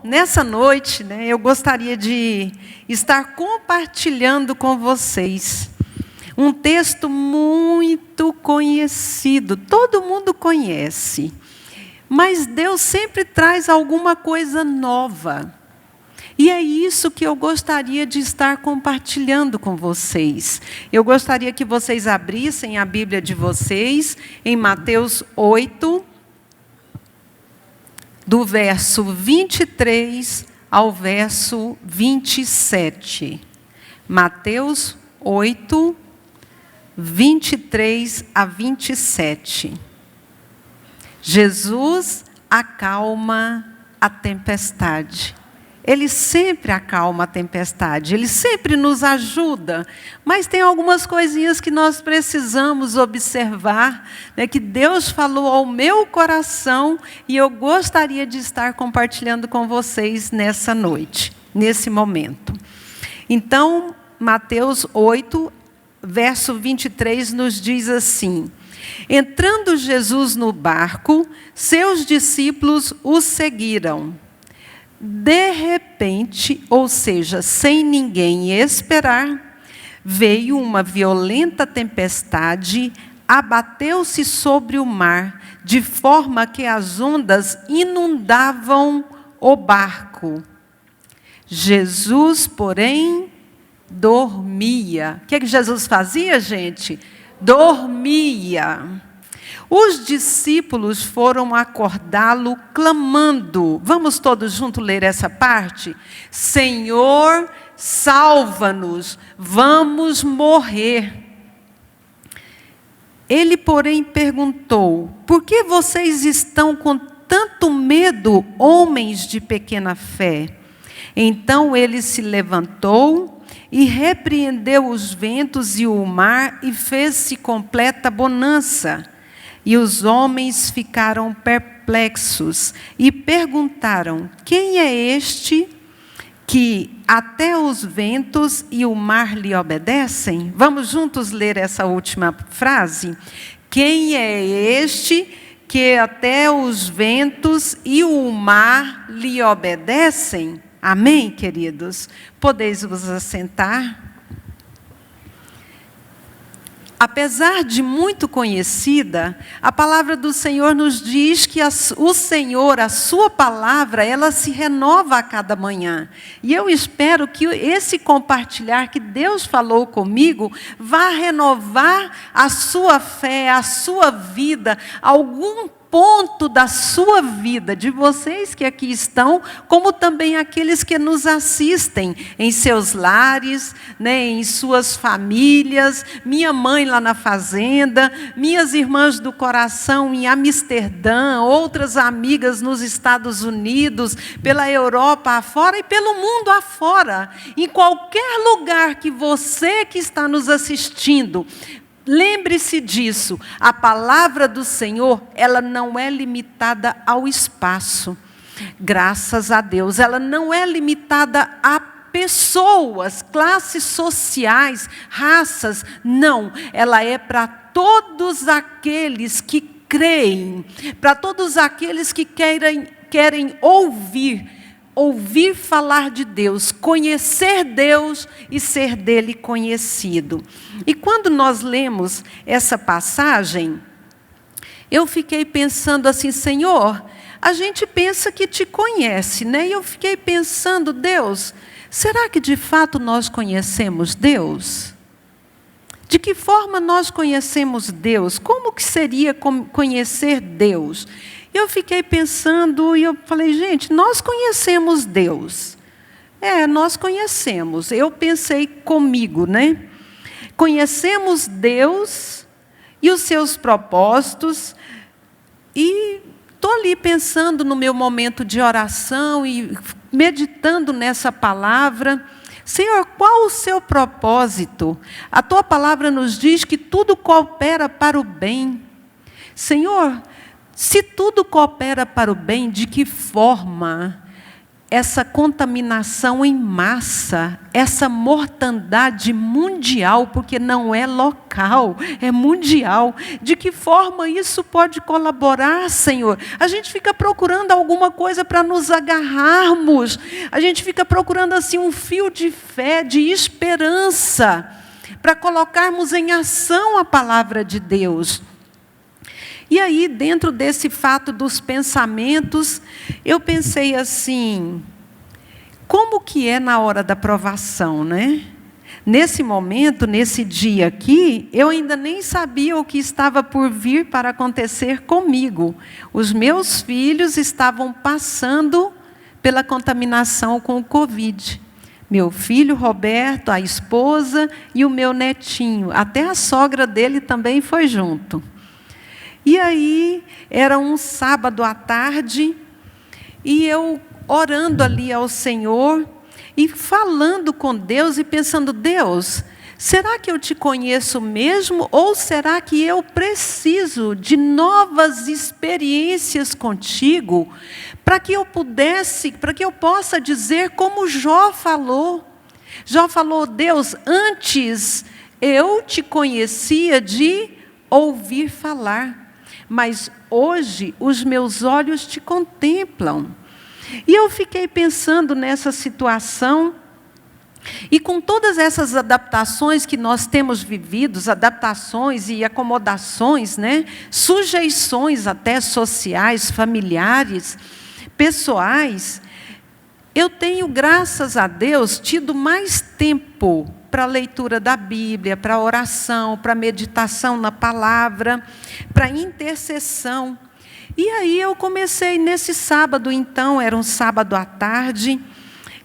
nessa noite, né, eu gostaria de estar compartilhando com vocês um texto muito conhecido, todo mundo conhece, mas Deus sempre traz alguma coisa nova. E é isso que eu gostaria de estar compartilhando com vocês. Eu gostaria que vocês abrissem a Bíblia de vocês em Mateus 8, do verso 23 ao verso 27. Mateus 8, 23 a 27. Jesus acalma a tempestade. Ele sempre acalma a tempestade, Ele sempre nos ajuda, mas tem algumas coisinhas que nós precisamos observar, né, que Deus falou ao meu coração e eu gostaria de estar compartilhando com vocês nessa noite, nesse momento. Então, Mateus 8, verso 23 nos diz assim: entrando Jesus no barco, seus discípulos o seguiram. De repente, ou seja, sem ninguém esperar, veio uma violenta tempestade, abateu-se sobre o mar, de forma que as ondas inundavam o barco. Jesus, porém, dormia. O que Jesus fazia, gente? Dormia. Os discípulos foram acordá-lo clamando. Vamos todos juntos ler essa parte? Senhor, salva-nos, vamos morrer. Ele, porém, perguntou: por que vocês estão com tanto medo, homens de pequena fé? Então ele se levantou e repreendeu os ventos e o mar e fez-se completa bonança. E os homens ficaram perplexos e perguntaram: quem é este que até os ventos e o mar lhe obedecem? Vamos juntos ler essa última frase? Quem é este que até os ventos e o mar lhe obedecem? Amém, queridos? Podeis vos assentar? Apesar de muito conhecida, a palavra do Senhor nos diz que o Senhor, a sua palavra, ela se renova a cada manhã. E eu espero que esse compartilhar que Deus falou comigo vá renovar a sua fé, a sua vida, algum ponto da sua vida, de vocês que aqui estão, como também aqueles que nos assistem em seus lares, né, em suas famílias, minha mãe lá na fazenda, minhas irmãs do coração em Amsterdã, outras amigas nos Estados Unidos, pela Europa afora e pelo mundo afora. Em qualquer lugar que você que está nos assistindo, lembre-se disso, a palavra do Senhor, ela não é limitada ao espaço, graças a Deus, ela não é limitada a pessoas, classes sociais, raças, não, ela é para todos aqueles que creem, para todos aqueles que querem ouvir falar de Deus, conhecer Deus e ser dele conhecido. E quando nós lemos essa passagem, eu fiquei pensando assim: Senhor, a gente pensa que te conhece, né? E eu fiquei pensando: Deus, será que de fato nós conhecemos Deus? De que forma nós conhecemos Deus? Como que seria conhecer Deus? Eu fiquei pensando e eu falei: gente, nós conhecemos Deus. Nós conhecemos. Eu pensei comigo, né? Conhecemos Deus e os seus propósitos. E estou ali pensando no meu momento de oração e meditando nessa palavra. Senhor, qual o seu propósito? A tua palavra nos diz que tudo coopera para o bem. Senhor, se tudo coopera para o bem, de que forma essa contaminação em massa, essa mortandade mundial, porque não é local, é mundial. De que forma isso pode colaborar, Senhor? A gente fica procurando alguma coisa para nos agarrarmos, a gente fica procurando assim um fio de fé, de esperança, para colocarmos em ação a palavra de Deus. E aí, dentro desse fato dos pensamentos, eu pensei assim, como que é na hora da provação, né? Nesse momento, nesse dia aqui, eu ainda nem sabia o que estava por vir para acontecer comigo. Os meus filhos estavam passando pela contaminação com o Covid. Meu filho Roberto, a esposa e o meu netinho. Até a sogra dele também foi junto. E aí, era um sábado à tarde, e eu orando ali ao Senhor, e falando com Deus, e pensando, Deus, será que eu te conheço mesmo, ou será que eu preciso de novas experiências contigo, para que eu possa dizer como Jó falou. Jó falou, Deus, antes eu te conhecia de ouvir falar, mas hoje os meus olhos te contemplam. E eu fiquei pensando nessa situação, e com todas essas adaptações que nós temos vivido, adaptações e acomodações, né? Sujeições até sociais, familiares, pessoais, eu tenho, graças a Deus, tido mais tempo para a leitura da Bíblia, para a oração, para a meditação na palavra, para a intercessão. E aí eu comecei nesse sábado, então, era um sábado à tarde,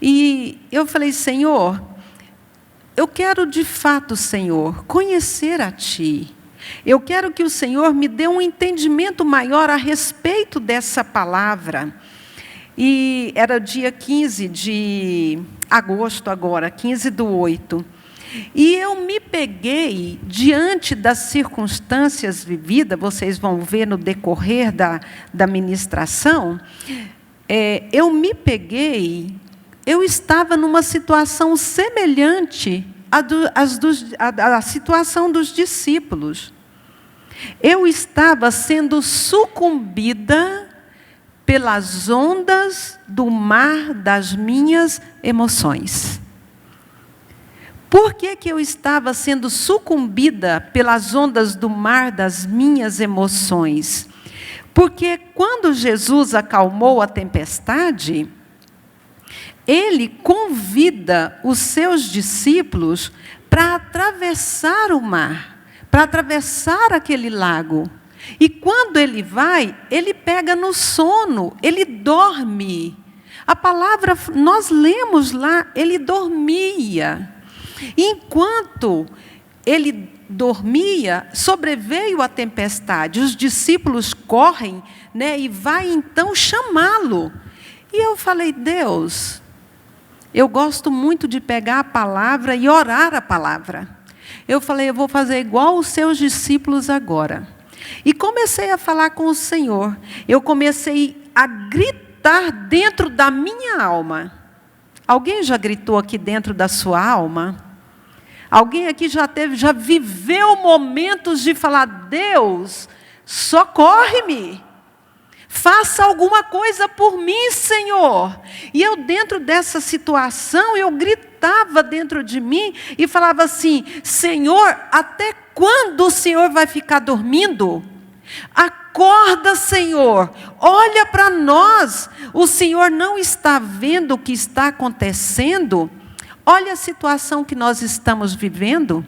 e eu falei, Senhor, eu quero de fato, Senhor, conhecer a Ti. Eu quero que o Senhor me dê um entendimento maior a respeito dessa palavra. E era dia 15 de agosto agora, 15/8. E eu me peguei diante das circunstâncias vividas, vocês vão ver no decorrer da ministração, eu estava numa situação semelhante à situação dos discípulos. Eu estava sendo sucumbida pelas ondas do mar das minhas emoções. Por que eu estava sendo sucumbida pelas ondas do mar das minhas emoções? Porque quando Jesus acalmou a tempestade, Ele convida os seus discípulos para atravessar o mar, para atravessar aquele lago. E quando Ele vai, Ele pega no sono, Ele dorme. A palavra, nós lemos lá, Ele dormia. Enquanto Ele dormia, sobreveio a tempestade. Os discípulos correm, né, e vai então chamá-lo. E eu falei, Deus, eu gosto muito de pegar a palavra e orar a palavra. Eu falei, eu vou fazer igual os seus discípulos agora. E comecei a falar com o Senhor. Eu comecei a gritar dentro da minha alma. Alguém já gritou aqui dentro da sua alma? Alguém aqui já viveu momentos de falar, Deus, socorre-me. Faça alguma coisa por mim, Senhor. E eu, dentro dessa situação, eu gritava dentro de mim e falava assim, Senhor, até quando o Senhor vai ficar dormindo? Acorda, Senhor, olha para nós. O Senhor não está vendo o que está acontecendo? Olha a situação que nós estamos vivendo.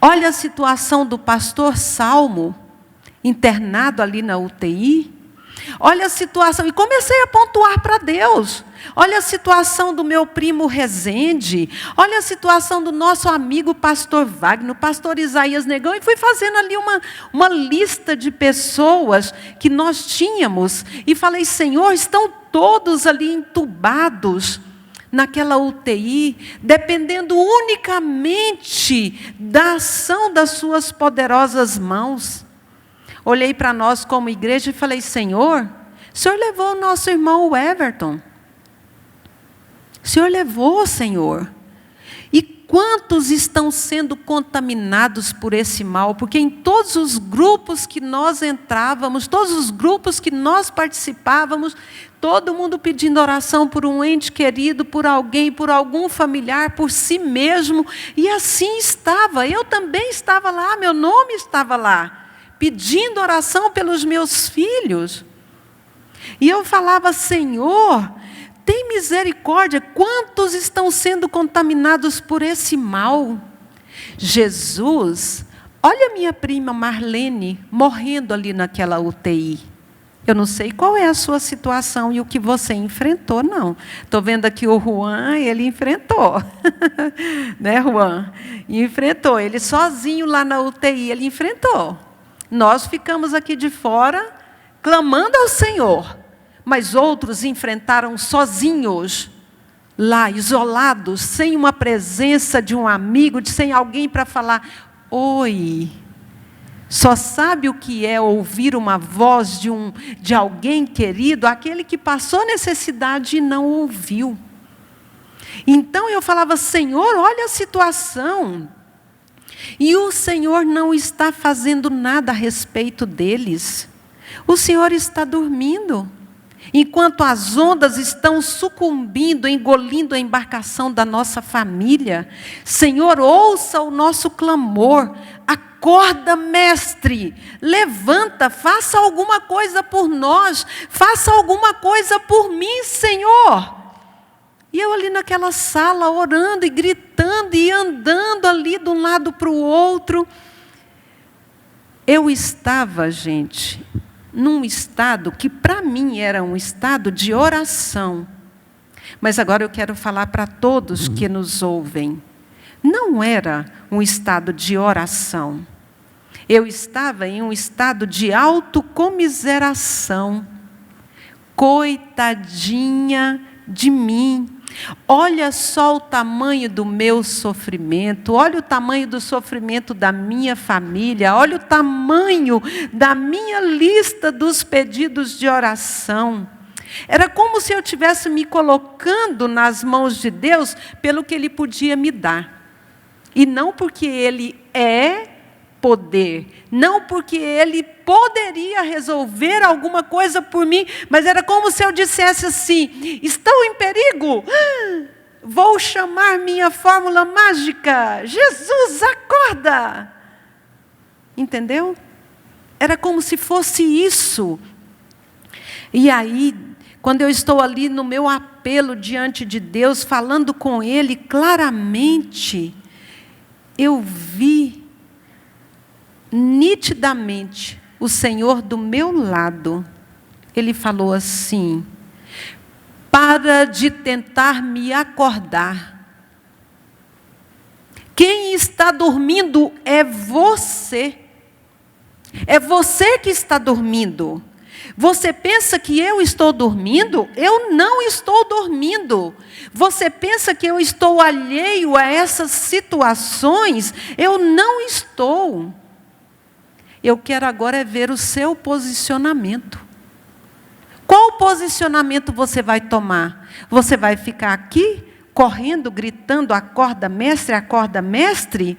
Olha a situação do pastor Salmo, internado ali na UTI. Olha a situação, e comecei a pontuar para Deus. Olha a situação do meu primo Rezende. Olha a situação do nosso amigo pastor Wagner, pastor Isaías Negão. E fui fazendo ali uma lista de pessoas que nós tínhamos. E falei, Senhor, estão todos ali entubados naquela UTI, dependendo unicamente da ação das suas poderosas mãos. Olhei para nós como igreja e falei, Senhor, o Senhor levou o nosso irmão Everton. O Senhor levou, Senhor. E quantos estão sendo contaminados por esse mal? Porque em todos os grupos que nós entrávamos, todos os grupos que nós participávamos, todo mundo pedindo oração por um ente querido, por alguém, por algum familiar, por si mesmo. E assim estava. Eu também estava lá, meu nome estava lá, pedindo oração pelos meus filhos. E eu falava, Senhor, tem misericórdia, quantos estão sendo contaminados por esse mal? Jesus, olha minha prima Marlene morrendo ali naquela UTI. Eu não sei qual é a sua situação e o que você enfrentou, não. Estou vendo aqui o Juan, ele enfrentou. Né, Juan? Enfrentou, ele sozinho lá na UTI, ele enfrentou. Nós ficamos aqui de fora, clamando ao Senhor. Mas outros enfrentaram sozinhos, lá, isolados, sem uma presença de um amigo, sem alguém para falar, oi. Só sabe o que é ouvir uma voz de alguém querido, aquele que passou necessidade e não ouviu. Então eu falava, Senhor, olha a situação. E o Senhor não está fazendo nada a respeito deles. O Senhor está dormindo. Enquanto as ondas estão sucumbindo, engolindo a embarcação da nossa família, Senhor, ouça o nosso clamor. Acorda, mestre, levanta, faça alguma coisa por nós, faça alguma coisa por mim, Senhor. E eu ali naquela sala, orando e gritando e andando ali de um lado para o outro. Eu estava, gente, num estado que para mim era um estado de oração. Mas agora eu quero falar para todos que nos ouvem. Não era um estado de oração. Eu estava em um estado de autocomiseração. Coitadinha de mim. Olha só o tamanho do meu sofrimento, olha o tamanho do sofrimento da minha família, olha o tamanho da minha lista dos pedidos de oração. Era como se eu estivesse me colocando nas mãos de Deus pelo que Ele podia me dar. E não porque Ele é poder, não porque Ele poderia resolver alguma coisa por mim, mas era como se eu dissesse assim, estou em perigo, vou chamar minha fórmula mágica, Jesus, acorda! Entendeu? Era como se fosse isso. E aí, quando eu estou ali no meu apelo diante de Deus, falando com Ele claramente, eu vi nitidamente o Senhor do meu lado. Ele falou assim, para de tentar me acordar. Quem está dormindo é você. É você que está dormindo. Você pensa que eu estou dormindo? Eu não estou dormindo. Você pensa que eu estou alheio a essas situações? Eu não estou. Eu quero agora ver o seu posicionamento. Qual posicionamento você vai tomar? Você vai ficar aqui, correndo, gritando, acorda mestre, acorda mestre?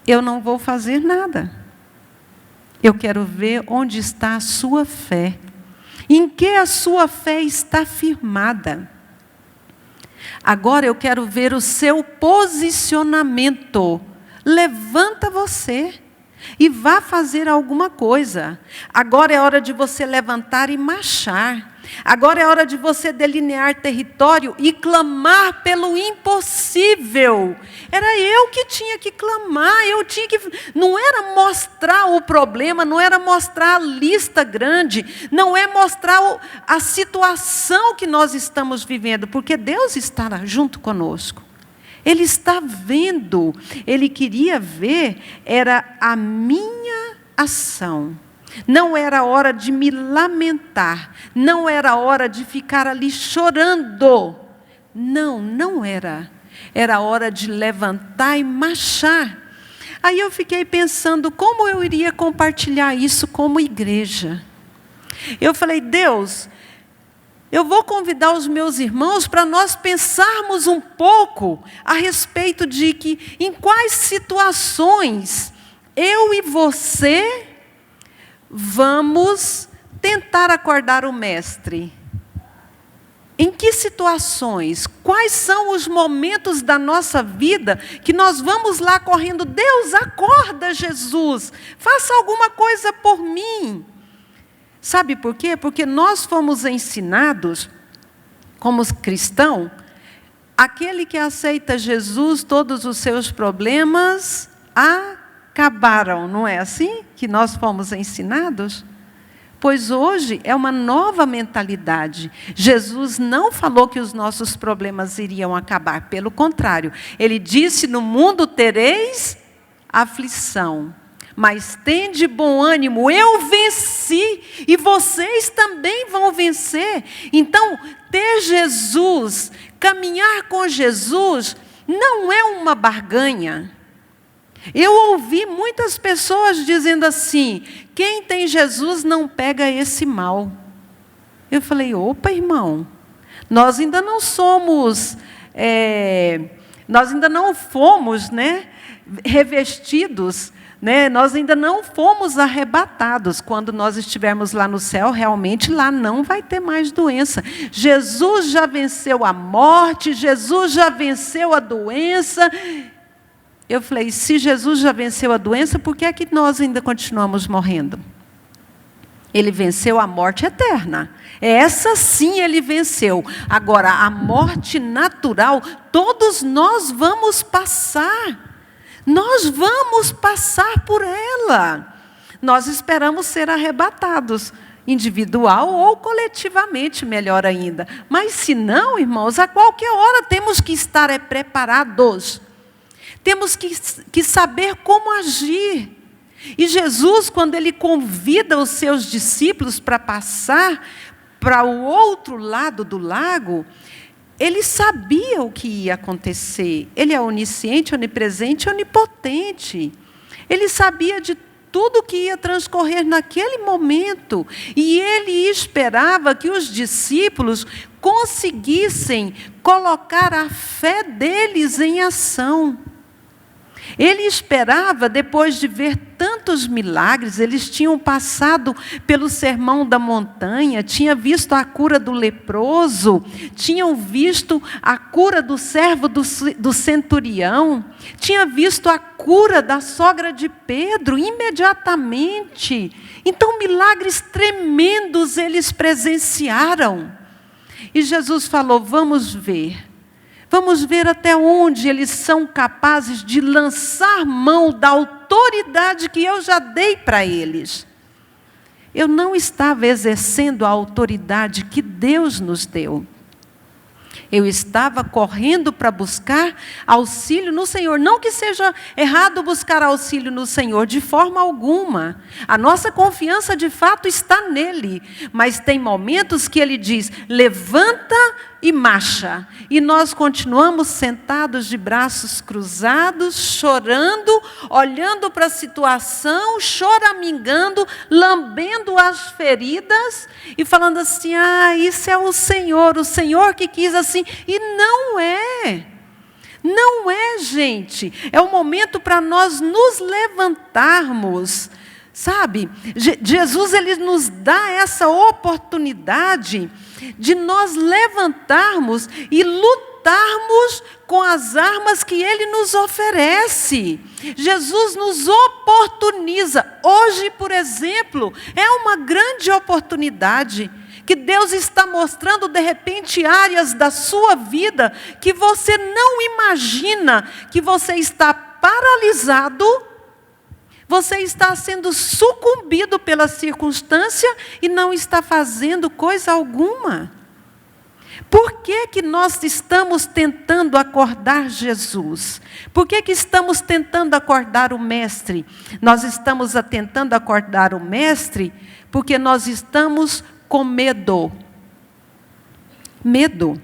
Eu não vou fazer nada. Eu quero ver onde está a sua fé. Em que a sua fé está firmada. Agora eu quero ver o seu posicionamento. Levanta você. E vá fazer alguma coisa. Agora é hora de você levantar e marchar. Agora é hora de você delinear território e clamar pelo impossível. Era eu que tinha que clamar, não era mostrar o problema, não era mostrar a lista grande, não é mostrar a situação que nós estamos vivendo, porque Deus está junto conosco. Ele está vendo, Ele queria ver, era a minha ação. Não era hora de me lamentar, não era hora de ficar ali chorando. Não era. Era hora de levantar e marchar. Aí eu fiquei pensando como eu iria compartilhar isso como igreja. Eu falei, Deus, eu vou convidar os meus irmãos para nós pensarmos um pouco a respeito de que em quais situações eu e você vamos tentar acordar o mestre. Em que situações? Quais são os momentos da nossa vida que nós vamos lá correndo? Deus, acorda, Jesus, faça alguma coisa por mim. Sabe por quê? Porque nós fomos ensinados, como cristão, aquele que aceita Jesus, todos os seus problemas acabaram. Não é assim que nós fomos ensinados? Pois hoje é uma nova mentalidade. Jesus não falou que os nossos problemas iriam acabar. Pelo contrário, Ele disse, no mundo tereis aflição. Mas tende bom ânimo, eu venci e vocês também vão vencer. Então, ter Jesus, caminhar com Jesus, não é uma barganha. Eu ouvi muitas pessoas dizendo assim, quem tem Jesus não pega esse mal. Eu falei, opa, irmão, nós ainda não somos, nós ainda não fomos, revestidos, nós ainda não fomos arrebatados. Quando nós estivermos lá no céu, realmente lá não vai ter mais doença. Jesus já venceu a morte, Jesus já venceu a doença. Eu falei, se Jesus já venceu a doença, por que é que nós ainda continuamos morrendo? Ele venceu a morte eterna. Essa sim ele venceu. Agora, a morte natural, todos nós vamos passar. Nós vamos passar por ela. Nós esperamos ser arrebatados, individual ou coletivamente, melhor ainda. Mas se não, irmãos, a qualquer hora temos que estar preparados. Temos que saber como agir. E Jesus, quando Ele convida os seus discípulos para passar para o outro lado do lago, Ele sabia o que ia acontecer. Ele é onisciente, onipresente, onipotente. Ele sabia de tudo que ia transcorrer naquele momento. E Ele esperava que os discípulos conseguissem colocar a fé deles em ação. Ele esperava, depois de ver tantos milagres, eles tinham passado pelo sermão da montanha, tinham visto a cura do leproso, tinham visto a cura do servo do centurião, tinham visto a cura da sogra de Pedro, imediatamente. Então, milagres tremendos eles presenciaram. E Jesus falou, vamos ver. Vamos ver até onde eles são capazes de lançar mão da autoridade que eu já dei para eles. Eu não estava exercendo a autoridade que Deus nos deu. Eu estava correndo para buscar auxílio no Senhor. Não que seja errado buscar auxílio no Senhor, de forma alguma. A nossa confiança, de fato, está nele. Mas tem momentos que Ele diz, levanta e marcha. E nós continuamos sentados de braços cruzados, chorando, olhando para a situação, choramingando, lambendo as feridas e falando assim, isso é o Senhor que quis assim. E não é. Não é, gente. É o momento para nós nos levantarmos. Sabe? Jesus, Ele nos dá essa oportunidade de nós levantarmos e lutarmos com as armas que Ele nos oferece. Jesus nos oportuniza. Hoje, por exemplo, é uma grande oportunidade que Deus está mostrando, de repente, áreas da sua vida que você não imagina, que você está paralisado, você está sendo sucumbido pela circunstância e não está fazendo coisa alguma. Por que que nós estamos tentando acordar Jesus? Por que que estamos tentando acordar o Mestre? Nós estamos tentando acordar o Mestre porque nós estamos com medo. Medo.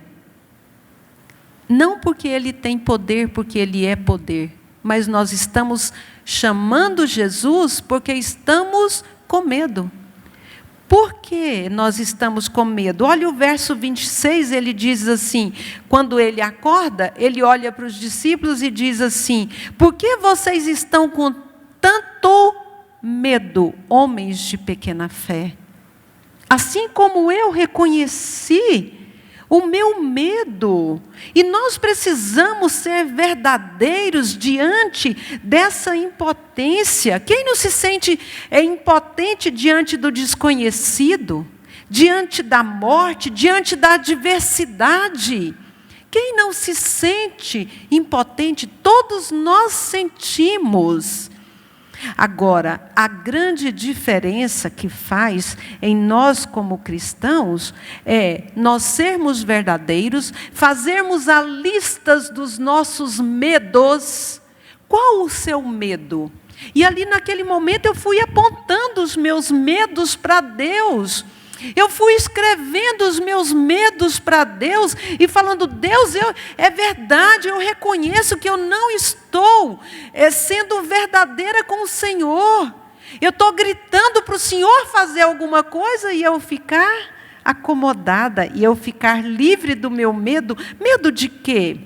Não porque Ele tem poder, porque Ele é poder. Mas nós estamos chamando Jesus porque estamos com medo. Por que nós estamos com medo? Olha o verso 26, ele diz assim, quando ele acorda, ele olha para os discípulos e diz assim: por que vocês estão com tanto medo, homens de pequena fé? Assim como eu reconheci o meu medo. E nós precisamos ser verdadeiros diante dessa impotência. Quem não se sente impotente diante do desconhecido, diante da morte, diante da adversidade? Quem não se sente impotente? Todos nós sentimos. Agora, a grande diferença que faz em nós como cristãos é nós sermos verdadeiros, fazermos a lista dos nossos medos. Qual o seu medo? E ali naquele momento eu fui apontando os meus medos para Deus. Eu fui escrevendo os meus medos para Deus e falando: Deus, é verdade, eu reconheço que eu não estou sendo verdadeira com o Senhor. Eu estou gritando para o Senhor fazer alguma coisa e eu ficar acomodada, e eu ficar livre do meu medo. Medo de quê?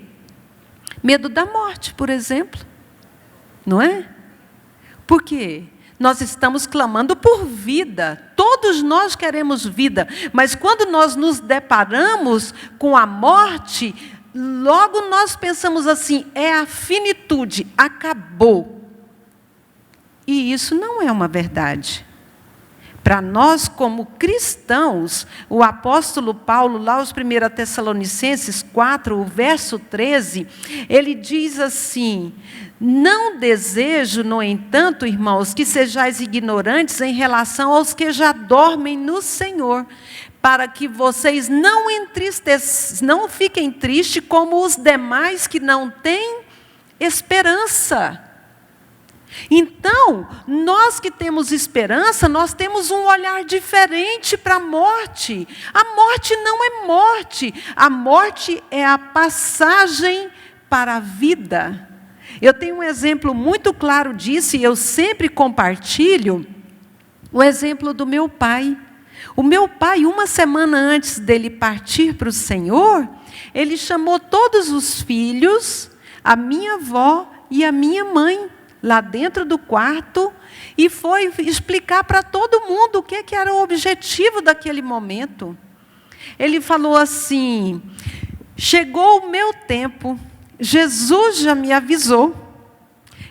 Medo da morte, por exemplo. Não é? Por quê? Nós estamos clamando por vida. Todos nós queremos vida. Mas quando nós nos deparamos com a morte, logo nós pensamos assim: é a finitude, acabou. E isso não é uma verdade. Para nós, como cristãos, o apóstolo Paulo, lá aos 1 Tessalonicenses 4, o verso 13, ele diz assim: não desejo, no entanto, irmãos, que sejais ignorantes em relação aos que já dormem no Senhor, para que vocês não fiquem tristes como os demais que não têm esperança. Então, nós que temos esperança, nós temos um olhar diferente para a morte. A morte não é morte. A morte é a passagem para a vida. Eu tenho um exemplo muito claro disso, e eu sempre compartilho o exemplo do meu pai. O meu pai, uma semana antes dele partir para o Senhor, ele chamou todos os filhos, a minha avó e a minha mãe, lá dentro do quarto, e foi explicar para todo mundo o que era o objetivo daquele momento. Ele falou assim: chegou o meu tempo, Jesus já me avisou,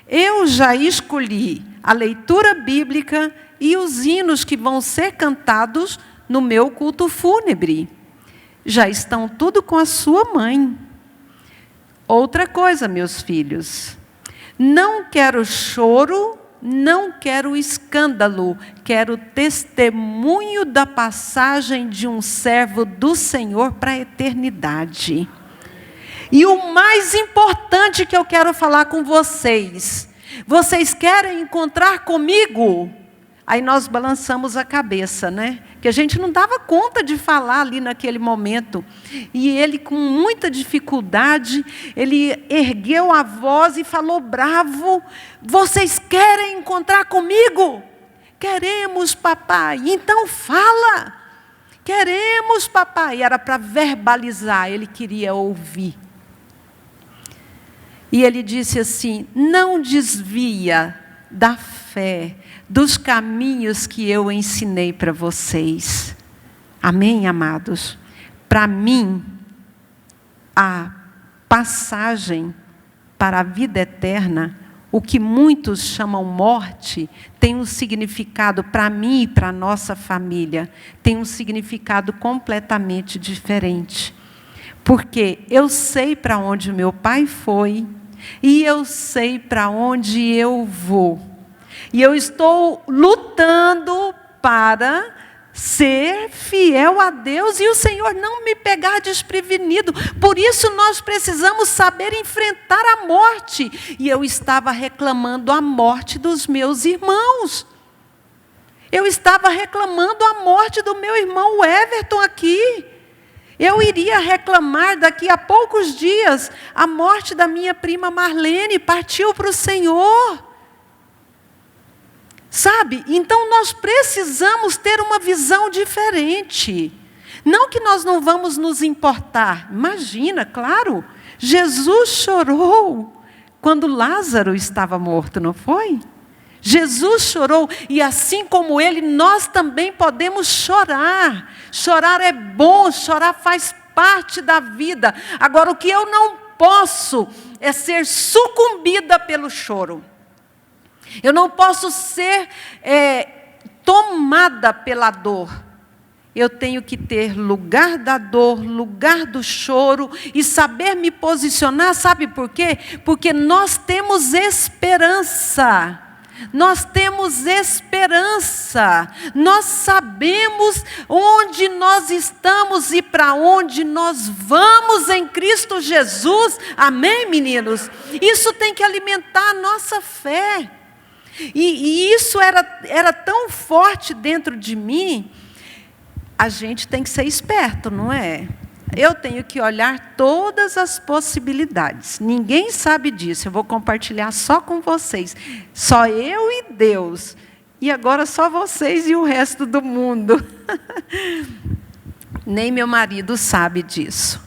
eu já escolhi a leitura bíblica e os hinos que vão ser cantados no meu culto fúnebre. Já estão tudo com a sua mãe. Outra coisa, meus filhos, não quero choro, não quero escândalo, quero testemunho da passagem de um servo do Senhor para a eternidade. E o mais importante que eu quero falar com vocês: vocês querem encontrar comigo? Aí nós balançamos a cabeça, né? Que a gente não dava conta de falar ali naquele momento. E ele, com muita dificuldade, ele ergueu a voz e falou bravo: vocês querem encontrar comigo? Queremos, papai. Então fala. Queremos, papai. Era para verbalizar, ele queria ouvir. E ele disse assim: não desvia da fé, dos caminhos que eu ensinei para vocês. Amém, amados? Para mim, a passagem para a vida eterna, o que muitos chamam morte, tem um significado, para mim e para a nossa família, tem um significado completamente diferente. Porque eu sei para onde o meu pai foi, e eu sei para onde eu vou. E eu estou lutando para ser fiel a Deus e o Senhor não me pegar desprevenido. Por isso nós precisamos saber enfrentar a morte. E eu estava reclamando a morte dos meus irmãos. Eu estava reclamando a morte do meu irmão Everton aqui. Eu iria reclamar daqui a poucos dias a morte da minha prima Marlene, partiu para o Senhor. Sabe? Então nós precisamos ter uma visão diferente. Não que nós não vamos nos importar. Imagina, claro, Jesus chorou quando Lázaro estava morto, não foi? Jesus chorou, e assim como ele, nós também podemos chorar. Chorar é bom, chorar faz parte da vida. Agora, o que eu não posso é ser sucumbida pelo choro. Eu não posso ser tomada pela dor. Eu tenho que ter lugar da dor, lugar do choro e saber me posicionar, sabe por quê? Porque nós temos esperança. Nós temos esperança. Nós sabemos onde nós estamos e para onde nós vamos em Cristo Jesus. Amém, meninos? Isso tem que alimentar a nossa fé. E isso era tão forte dentro de mim. A gente tem que ser esperto, não é? Eu tenho que olhar todas as possibilidades. Ninguém sabe disso. Eu vou compartilhar só com vocês. Só eu e Deus. E agora só vocês e o resto do mundo. Nem meu marido sabe disso.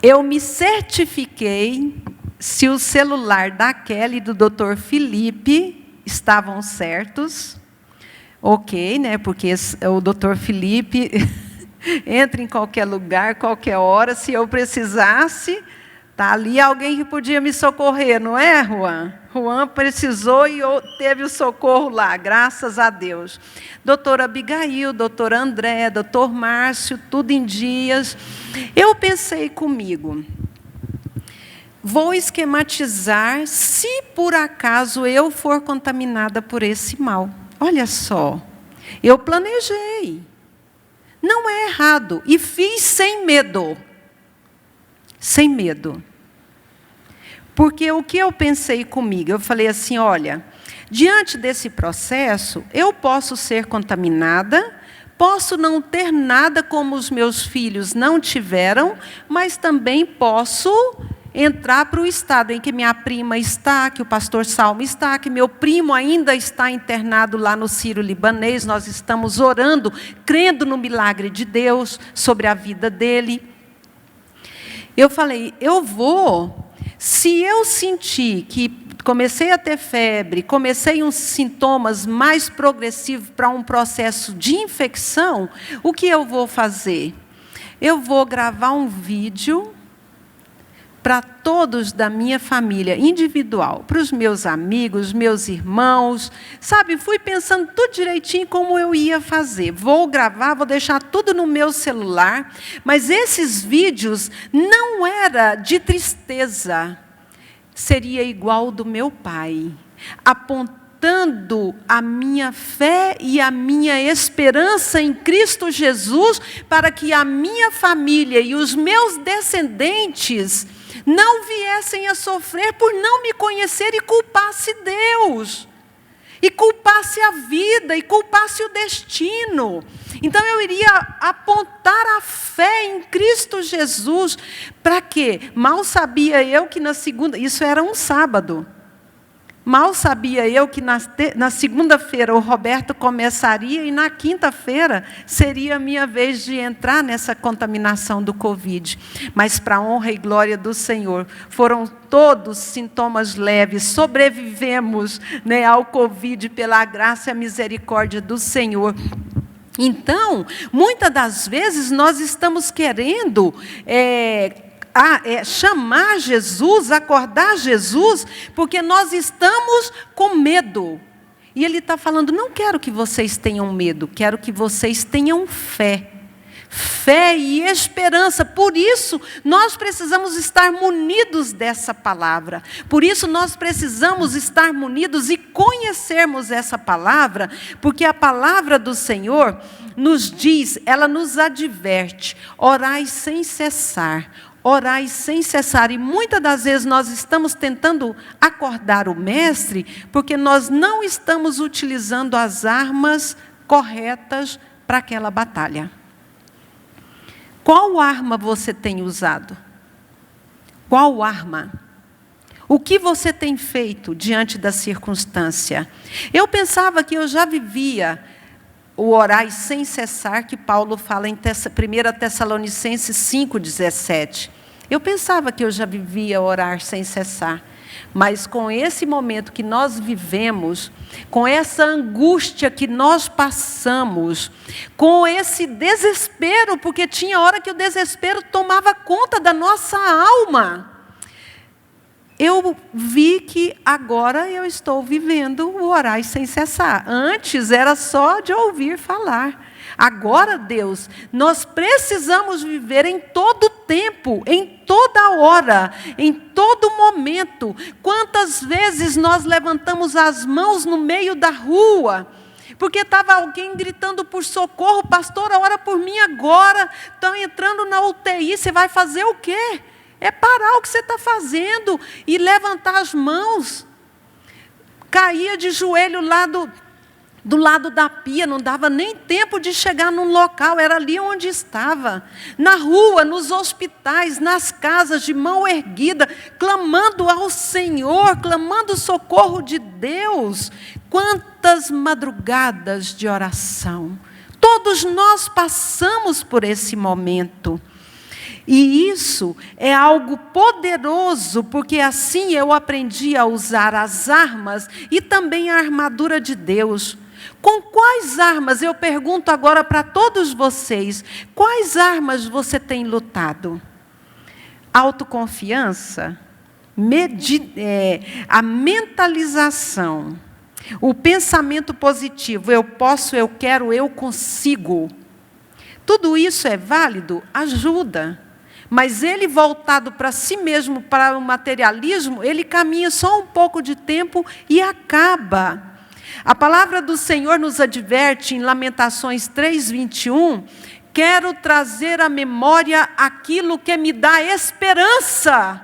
Eu me certifiquei se o celular da Kelly e do Dr. Felipe estavam certos. Ok, né? Porque o Dr. Felipe entra em qualquer lugar, qualquer hora. Se eu precisasse, está ali alguém que podia me socorrer, não é, Juan? Juan precisou e teve o socorro lá, graças a Deus. Doutora Abigail, doutor André, doutor Márcio, tudo em dias. Eu pensei comigo, vou esquematizar se por acaso eu for contaminada por esse mal. Olha só, eu planejei, não é errado, e fiz sem medo. Sem medo. Porque o que eu pensei comigo? Eu falei assim, olha, diante desse processo, eu posso ser contaminada, posso não ter nada como os meus filhos não tiveram, mas também posso entrar para o estado em que minha prima está, que o pastor Salmo está, que meu primo ainda está internado lá no Sírio-Libanês. Nós estamos orando, crendo no milagre de Deus sobre a vida dele. Eu falei, se eu sentir que comecei a ter febre, comecei uns sintomas mais progressivos para um processo de infecção, o que eu vou fazer? Eu vou gravar um vídeo para todos da minha família, individual, para os meus amigos, meus irmãos, sabe, fui pensando tudo direitinho como eu ia fazer. Vou gravar, vou deixar tudo no meu celular, mas esses vídeos não era de tristeza, seria igual ao do meu pai, apontando a minha fé e a minha esperança em Cristo Jesus, para que a minha família e os meus descendentes não viessem a sofrer por não me conhecer e culpasse Deus, e culpasse a vida, e culpasse o destino. Então eu iria apontar a fé em Cristo Jesus. Para quê? Mal sabia eu que na segunda, isso era um sábado, mal sabia eu que na segunda-feira o Roberto começaria e na quinta-feira seria a minha vez de entrar nessa contaminação do Covid. Mas para a honra e glória do Senhor, foram todos sintomas leves, sobrevivemos, né, ao Covid pela graça e a misericórdia do Senhor. Então, muitas das vezes nós estamos querendo chamar Jesus, acordar Jesus, porque nós estamos com medo. E Ele está falando, não quero que vocês tenham medo, quero que vocês tenham fé. Fé e esperança. Por isso, nós precisamos estar munidos dessa palavra. Por isso, nós precisamos estar munidos e conhecermos essa palavra, porque a palavra do Senhor nos diz, ela nos adverte, orai sem cessar. Orai sem cessar. E muitas das vezes nós estamos tentando acordar o mestre, porque nós não estamos utilizando as armas corretas para aquela batalha. Qual arma você tem usado? Qual arma? O que você tem feito diante da circunstância? Eu pensava que eu já vivia o orar sem cessar, que Paulo fala em 1 Tessalonicenses 5,17. Eu pensava que eu já vivia orar sem cessar. Mas com esse momento que nós vivemos, com essa angústia que nós passamos, com esse desespero, porque tinha hora que o desespero tomava conta da nossa alma, eu vi que agora eu estou vivendo o orar sem cessar. Antes era só de ouvir falar. Agora, Deus, nós precisamos viver em todo tempo, em toda hora, em todo momento. Quantas vezes nós levantamos as mãos no meio da rua, porque estava alguém gritando por socorro, pastor, ora por mim agora, estão entrando na UTI, você vai fazer o quê? É parar o que você está fazendo e levantar as mãos. Caía de joelho lá do lado da pia, não dava nem tempo de chegar num local, era ali onde estava. Na rua, nos hospitais, nas casas, de mão erguida, clamando ao Senhor, clamando o socorro de Deus. Quantas madrugadas de oração. Todos nós passamos por esse momento. E isso é algo poderoso, porque assim eu aprendi a usar as armas e também a armadura de Deus. Com quais armas, eu pergunto agora para todos vocês, quais armas você tem lutado? Autoconfiança, a mentalização, o pensamento positivo, eu posso, eu quero, eu consigo. Tudo isso é válido? Ajuda. Mas ele voltado para si mesmo, para o materialismo, ele caminha só um pouco de tempo e acaba. A palavra do Senhor nos adverte em Lamentações 3:21, quero trazer à memória aquilo que me dá esperança.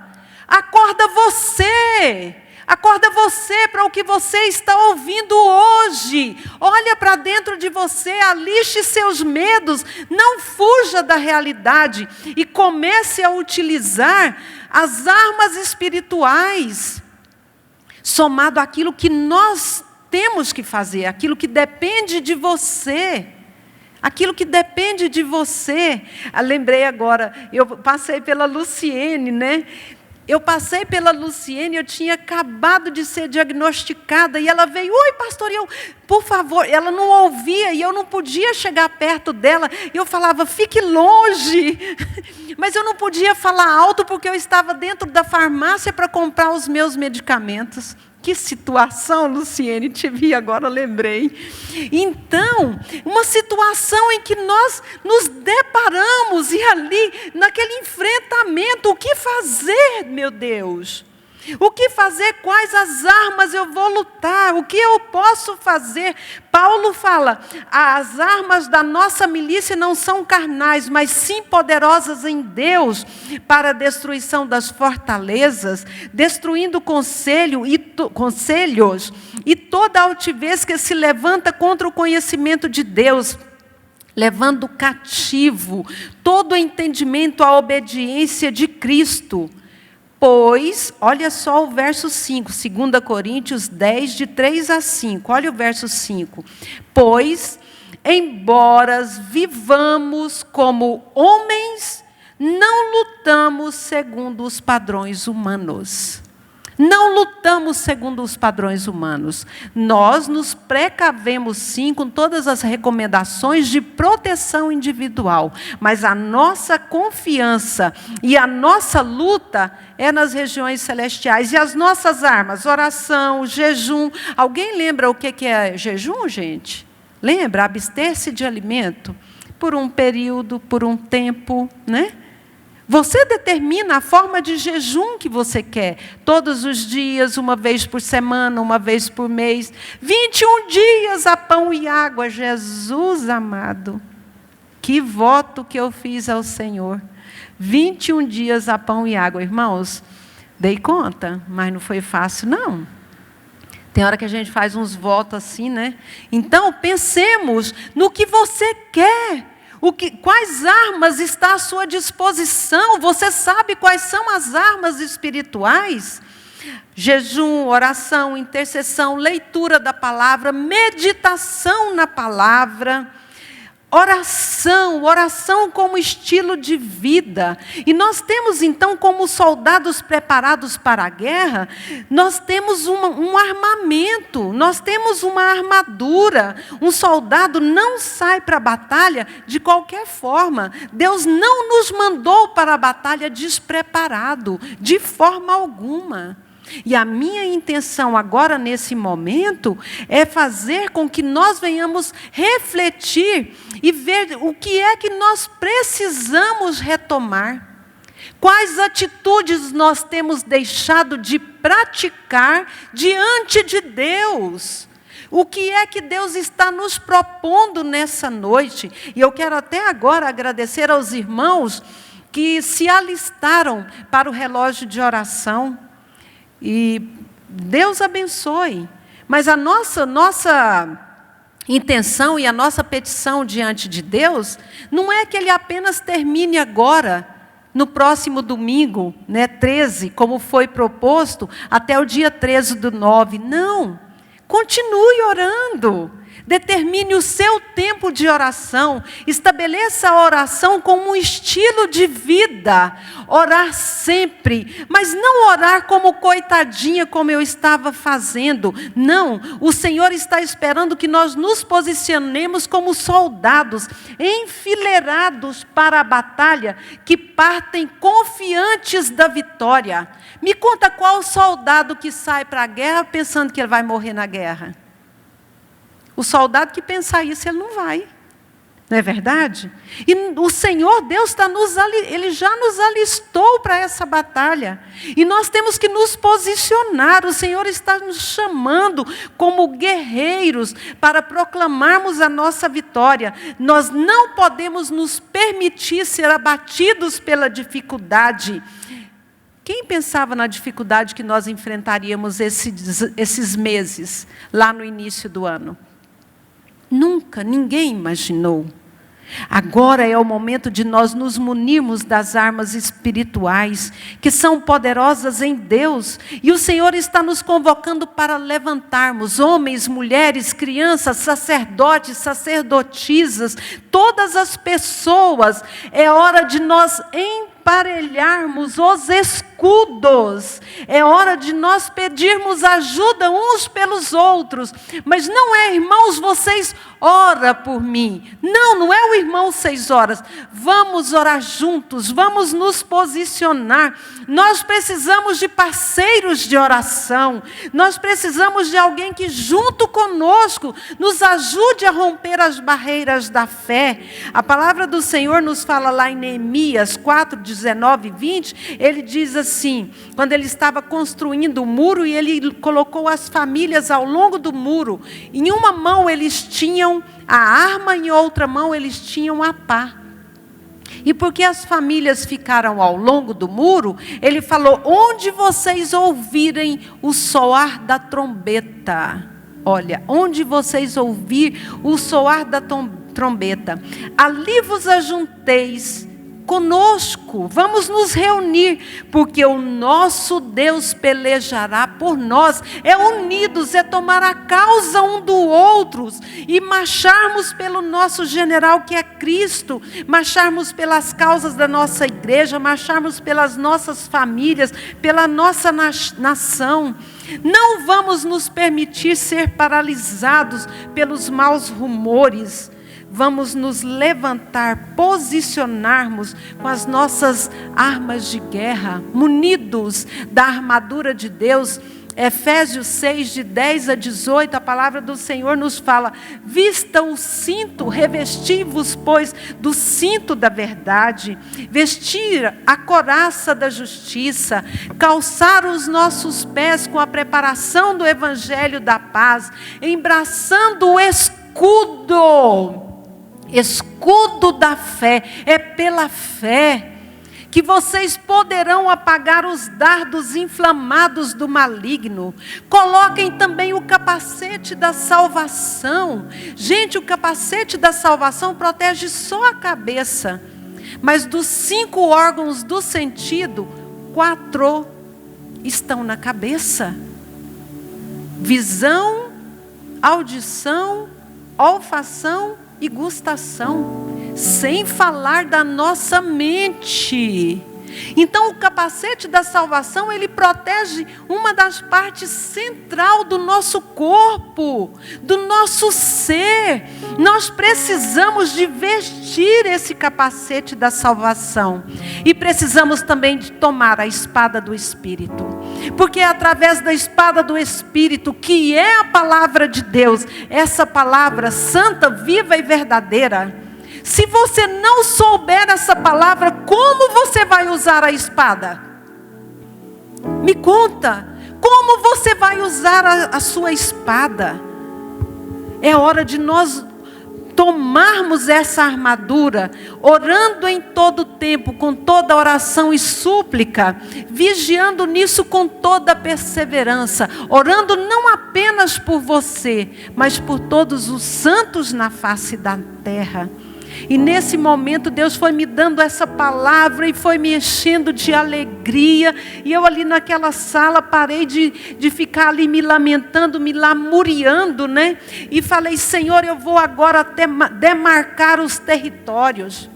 Acorda você! Acorda você para o que você está ouvindo hoje. Olha para dentro de você, alixe seus medos, não fuja da realidade e comece a utilizar as armas espirituais, somado àquilo que nós temos que fazer, aquilo que depende de você. Aquilo que depende de você. Lembrei agora, eu passei pela Luciene, né? Eu passei pela Luciene, eu tinha acabado de ser diagnosticada, e ela veio, oi pastor, e eu, por favor, ela não ouvia, e eu não podia chegar perto dela, eu falava, fique longe, mas eu não podia falar alto, porque eu estava dentro da farmácia para comprar os meus medicamentos. Que situação, Luciene, te vi agora, lembrei. Então, uma situação em que nós nos deparamos, e ali, naquele enfrentamento, o que fazer, meu Deus? O que fazer? Quais as armas eu vou lutar? O que eu posso fazer? Paulo fala, as armas da nossa milícia não são carnais, mas sim poderosas em Deus, para a destruição das fortalezas, destruindo conselhos e toda altivez que se levanta contra o conhecimento de Deus, levando cativo todo o entendimento à obediência de Cristo. Pois, olha só o verso 5, 2 Coríntios 10, de 3 a 5. Olha o verso 5. Pois, embora vivamos como homens, não lutamos segundo os padrões humanos. Não lutamos segundo os padrões humanos. Nós nos precavemos sim com todas as recomendações de proteção individual, mas a nossa confiança e a nossa luta é nas regiões celestiais. E as nossas armas, oração, jejum. Alguém lembra o que é jejum, gente? Lembra? Abster-se de alimento por um período, por um tempo, né? Você determina a forma de jejum que você quer. Todos os dias, uma vez por semana, uma vez por mês. 21 dias a pão e água. Jesus amado. Que voto que eu fiz ao Senhor. 21 dias a pão e água. Irmãos, dei conta, mas não foi fácil, não. Tem hora que a gente faz uns votos assim, né? Então, pensemos no que você quer. Quais armas estão à sua disposição? Você sabe quais são as armas espirituais? Jejum, oração, intercessão, leitura da palavra, meditação na palavra, oração como estilo de vida. E nós temos então, como soldados preparados para a guerra, nós temos um armamento, nós temos uma armadura. Um soldado não sai para a batalha de qualquer forma. Deus não nos mandou para a batalha despreparado, de forma alguma. E a minha intenção agora, nesse momento, é fazer com que nós venhamos refletir e ver o que é que nós precisamos retomar. Quais atitudes nós temos deixado de praticar diante de Deus? O que é que Deus está nos propondo nessa noite? E eu quero até agora agradecer aos irmãos que se alistaram para o relógio de oração. E Deus abençoe. Mas a nossa intenção e a nossa petição diante de Deus não é que Ele apenas termine agora, no próximo domingo, 13, como foi proposto, até o dia 13/9. Não, continue orando. Determine o seu tempo de oração. Estabeleça a oração como um estilo de vida. Orar sempre. Mas não orar como coitadinha, como eu estava fazendo. Não. O Senhor está esperando que nós nos posicionemos como soldados, enfileirados para a batalha, que partem confiantes da vitória. Me conta qual soldado que sai para a guerra pensando que ele vai morrer na guerra. O soldado que pensar isso, ele não vai. Não é verdade? E o Senhor Deus Ele já nos alistou para essa batalha. E nós temos que nos posicionar. O Senhor está nos chamando como guerreiros para proclamarmos a nossa vitória. Nós não podemos nos permitir ser abatidos pela dificuldade. Quem pensava na dificuldade que nós enfrentaríamos esses meses, lá no início do ano? Nunca, ninguém imaginou. Agora é o momento de nós nos munirmos das armas espirituais, que são poderosas em Deus. E o Senhor está nos convocando para levantarmos, homens, mulheres, crianças, sacerdotes, sacerdotisas, todas as pessoas. É hora de nós emparelharmos os escudos. É hora de nós pedirmos ajuda uns pelos outros. Mas não é, irmãos, vocês ora por mim. Não é o irmão 6 horas. Vamos orar juntos, vamos nos posicionar. Nós precisamos de parceiros de oração. Nós precisamos de alguém que junto conosco nos ajude a romper as barreiras da fé. A palavra do Senhor nos fala lá em Neemias 4, 19 e 20, ele diz assim, quando ele estava construindo o muro e ele colocou as famílias ao longo do muro, em uma mão eles tinham a arma, em outra mão eles tinham a pá. E porque as famílias ficaram ao longo do muro, ele falou, onde vocês ouvirem o soar da trombeta, olha, onde vocês ouvirem o soar da trombeta, ali vos ajunteis conosco, vamos nos reunir, porque o nosso Deus pelejará por nós. É unidos, é tomar a causa um do outro e marcharmos pelo nosso general que é Cristo, marcharmos pelas causas da nossa igreja, marcharmos pelas nossas famílias, pela nossa nação. Não vamos nos permitir ser paralisados pelos maus rumores. Vamos nos levantar, posicionarmos com as nossas armas de guerra, munidos da armadura de Deus. Efésios 6, de 10 a 18, a palavra do Senhor nos fala, vista o cinto, revesti-vos, pois, do cinto da verdade, vestir a couraça da justiça, calçar os nossos pés com a preparação do evangelho da paz, embraçando o escudo da fé. É pela fé que vocês poderão apagar os dardos inflamados do maligno. Coloquem também o capacete da salvação. Gente, o capacete da salvação protege só a cabeça, mas dos 5 órgãos do sentido, 4 estão na cabeça. Visão, audição, olfação e gustação. Sem falar da nossa mente. Então o capacete da salvação, ele protege uma das partes central do nosso corpo, do nosso ser. Nós precisamos de vestir esse capacete da salvação. E precisamos também de tomar a espada do Espírito. Porque é através da espada do Espírito, que é a palavra de Deus, essa palavra santa, viva e verdadeira. Se você não souber essa palavra, como você vai usar a espada? Me conta, como você vai usar a sua espada? É hora de nós tomarmos essa armadura, orando em todo tempo, com toda oração e súplica, vigiando nisso com toda perseverança, orando não apenas por você, mas por todos os santos na face da terra. E nesse momento Deus foi me dando essa palavra e foi me enchendo de alegria. E eu ali naquela sala parei de ficar ali me lamentando, me lamuriando, né? E falei, Senhor, eu vou agora até demarcar os territórios.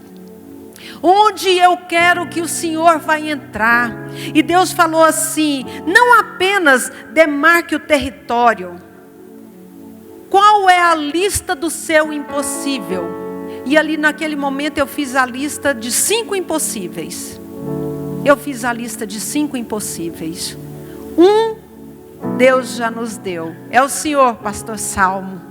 Onde eu quero que o Senhor vai entrar. E Deus falou assim, não apenas demarque o território. Qual é a lista do seu impossível? E ali naquele momento eu fiz a lista de 5 impossíveis. Eu fiz a lista de 5 impossíveis. Deus já nos deu. É o Senhor, pastor Salmo.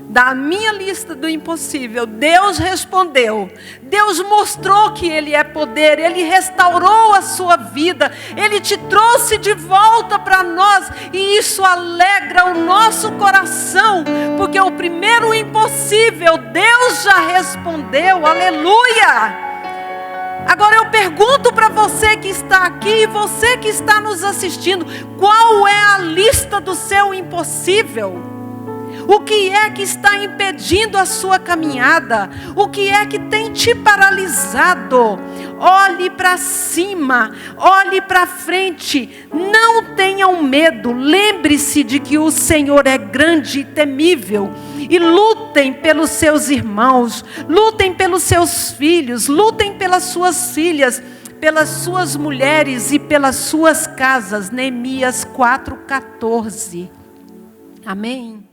Da minha lista do impossível, Deus respondeu. Deus mostrou que Ele é poder. Ele restaurou a sua vida. Ele te trouxe de volta para nós. E isso alegra o nosso coração. Porque o primeiro impossível, Deus já respondeu. Aleluia! Agora eu pergunto para você que está aqui, você que está nos assistindo, qual é a lista do seu impossível? O que é que está impedindo a sua caminhada? O que é que tem te paralisado? Olhe para cima, olhe para frente, não tenham medo. Lembre-se de que o Senhor é grande e temível. E lutem pelos seus irmãos, lutem pelos seus filhos, lutem pelas suas filhas, pelas suas mulheres e pelas suas casas. Neemias 4:14. Amém.